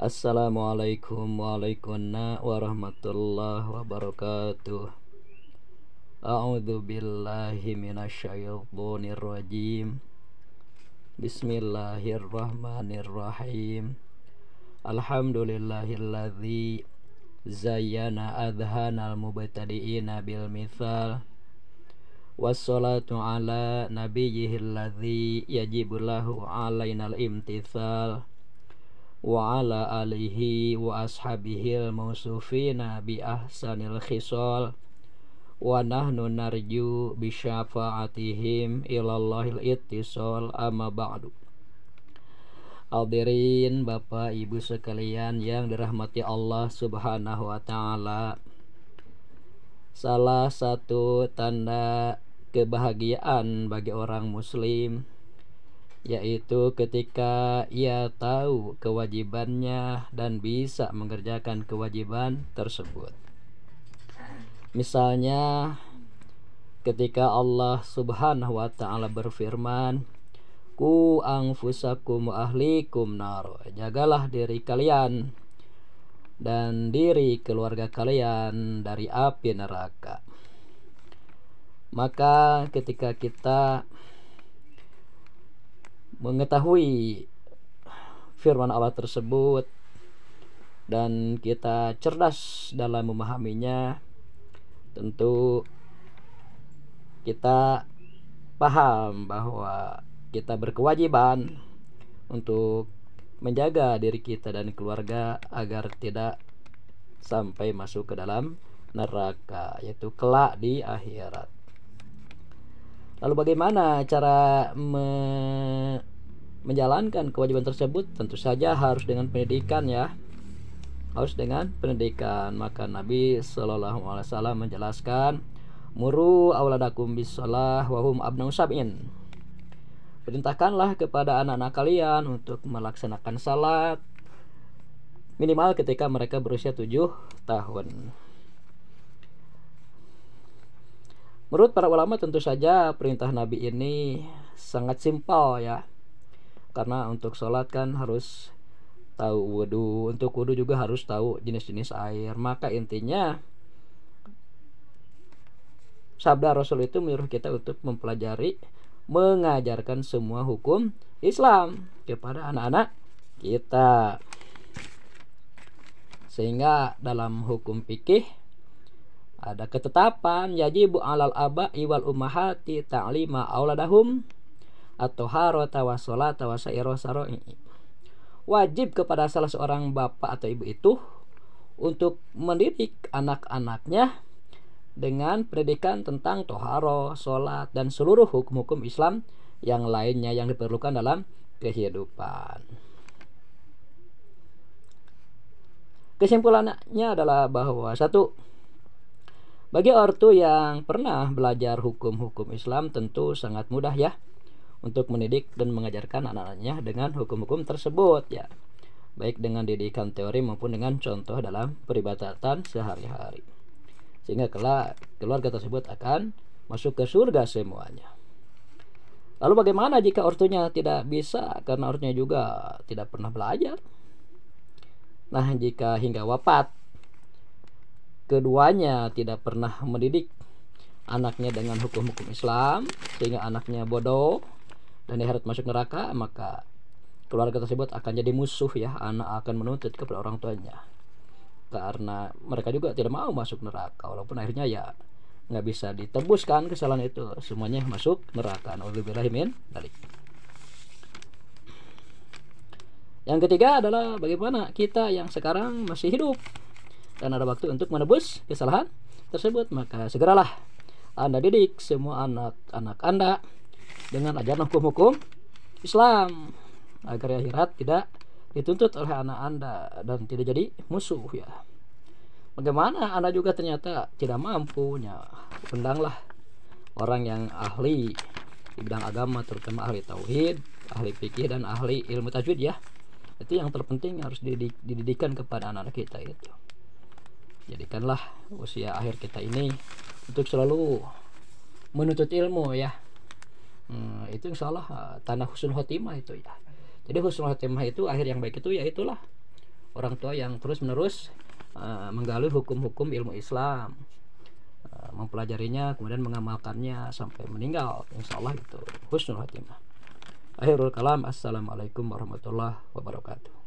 Assalamualaikum warahmatullahi wabarakatuh. A'udzu billahi minasyaitonir rajim. Bismillahirrahmanirrahim. Alhamdulillahilladzi zayyana adhanal mubtadi'ina bil mithal. Wassalatu ala nabiyyihil ladzi yajibu lahu alainal imtithal. Wa ala alihi wa ashabihil mausufina bi ahsanil khisal. Wa nahnu narju bi syafaatihim ilallahil ittisal. Amma ba'du. Hadirin Bapak Ibu sekalian yang dirahmati Allah Subhanahu wa taala. Salah satu tanda kebahagiaan bagi orang muslim yaitu ketika ia tahu kewajibannya dan bisa mengerjakan kewajiban tersebut. Misalnya ketika Allah Subhanahu wa taala berfirman, "Ku anfusakum wa ahlikum nar." Jagalah diri kalian dan diri keluarga kalian dari api neraka. Maka ketika kita mengetahui firman Allah tersebut dan kita cerdas dalam memahaminya, tentu kita paham bahwa kita berkewajiban untuk menjaga diri kita dan keluarga agar tidak sampai masuk ke dalam neraka, yaitu kelak di akhirat. Lalu bagaimana cara menjalankan kewajiban tersebut? Tentu saja harus dengan pendidikan ya. Harus dengan pendidikan. Maka Nabi SAW menjelaskan, "Muru auladakum bis-shalah wa hum abna'u sab'in." Perintahkanlah kepada anak-anak kalian untuk melaksanakan salat minimal ketika mereka berusia 7 tahun. Menurut para ulama tentu saja perintah Nabi ini sangat simpel ya. Karena untuk sholat kan harus tahu wudu, untuk wudu juga harus tahu jenis-jenis air. Maka intinya sabda Rasul itu menyuruh kita untuk mempelajari, mengajarkan semua hukum Islam kepada anak-anak kita. Sehingga dalam hukum fikih ada ketetapan yajibu alal aba'i wal ummahati ta'lima auladahum at-taharata wa sholata wa sa'iru syara'i. Wajib kepada salah seorang bapak atau ibu itu untuk mendidik anak-anaknya dengan pendidikan tentang toharo, sholat, dan seluruh hukum-hukum Islam yang lainnya yang diperlukan dalam kehidupan. Kesimpulannya adalah bahwa satu, bagi ortu yang pernah belajar hukum-hukum Islam tentu sangat mudah ya untuk mendidik dan mengajarkan anak-anaknya dengan hukum-hukum tersebut ya, baik dengan didikan teori maupun dengan contoh dalam peribadatan sehari-hari, sehingga kelak keluarga tersebut akan masuk ke surga semuanya. Lalu bagaimana jika ortunya tidak bisa karena ortunya juga tidak pernah belajar? Nah, jika hingga wafat keduanya tidak pernah mendidik anaknya dengan hukum-hukum Islam sehingga anaknya bodoh dan di akhirat masuk neraka, maka keluarga tersebut akan jadi musuh ya. Anak akan menuntut kepada orang tuanya karena mereka juga tidak mau masuk neraka, walaupun akhirnya ya nggak bisa ditebuskan kesalahan itu, semuanya masuk neraka. Nauzubillahi min dzalik. Yang ketiga adalah bagaimana kita yang sekarang masih hidup dan ada waktu untuk menebus kesalahan tersebut. Maka segeralah Anda didik semua anak-anak Anda dengan ajaran hukum-hukum Islam agar akhirat tidak dituntut oleh anak Anda dan tidak jadi musuh ya. Bagaimana Anda juga ternyata tidak mampu ya, undanglah orang yang ahli di bidang agama, terutama ahli tauhid, ahli fikih, dan ahli ilmu tajwid ya. Itu yang terpenting harus dididikan kepada anak-anak kita itu. Jadikanlah usia akhir kita ini untuk selalu menuntut ilmu ya. Itu insyaallah tanah husnul khotimah itu ya. Jadi husnul khotimah itu akhir yang baik itu ya itulah orang tua yang terus menerus menggali hukum-hukum ilmu Islam, mempelajarinya kemudian mengamalkannya sampai meninggal, insya Allah itu husnul khatimah. Akhirul kalam, assalamualaikum warahmatullahi wabarakatuh.